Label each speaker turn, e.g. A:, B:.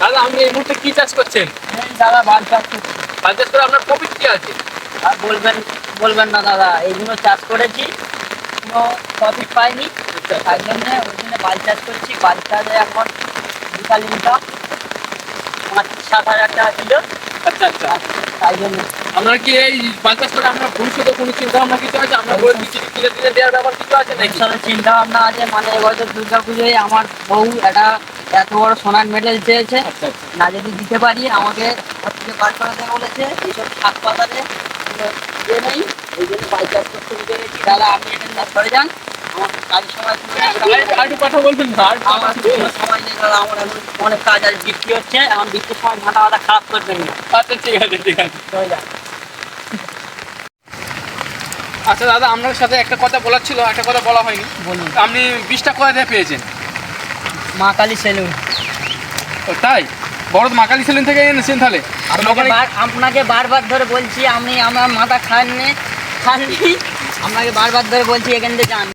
A: দাদা আপনি এই মুহূর্তে কি চাষ করছেন?
B: দাদা বাল চাষ করছি।
A: বাল চাষ করে আপনার প্রফিট কি আছে?
B: আর বলবেন না দাদা, এইগুলো চাষ করেছি, কোনো প্রফিট পাইনি, তাই জন্য ওই জন্য বাল চাষ করছি। বাল চাষে এখন বিশাল ইনকাম, 5-7 হাজার টাকা ছিল,
A: আচ্ছা আচ্ছা।
B: তাই জন্য।
A: আপনার কি এই বাল চাষ করে আপনার ভবিষ্যতে কোনো চিন্তা ভাবনা কিছু আছে? আপনার বলে দিচ্ছি কিনে কিনে দেওয়ার ব্যাপার কিছু আছে নাকি?
B: ভবিষ্যতে চিন্তা ভাবনা আছে, মানে এবছর দুর্গা পুজোয় আমার বউ একটা এত বড় সোনার মেডেল চেয়েছে,
A: আচ্ছা
B: না যদি দিতে পারি আমাকে ঘর থেকে বার করে দেবে বলেছে। এইসব শাক পাতাতে ইয়ে নেই, ওই জন্য বাল চাষ করতে দিতে গেছি। দাদা আপনি এটা চাষ করে যান, আমার কাজের সময়
A: আর একটু কথা বলবেন না? আর
B: আমার কোনো সময় নেই দাদা, আমার এখন অনেক কাজ আর বৃষ্টি হচ্ছে, এখন বৃষ্টির সময় মাথা মাথা খারাপ করবেন না।
A: আচ্ছা ঠিক আছে ঠিক আছে।
B: চলে যান।
A: আচ্ছা দাদা আপনার সাথে একটা কথা বলার ছিল, একটা কথা বলা হয়নি।
B: বলুন।
A: আপনি বীজটা কোথা থেকে পেয়েছেন?
B: মা কালী সেলুন।
A: ও তাই? বড় মাকালি সেলুন থেকে এনেছেন তাহলে?
B: আপনাকে বারবার ধরে বলছি, আপনি আমার মাথা খাননি, আপনাকে বারবার ধরে বলছি এখান থেকে যান।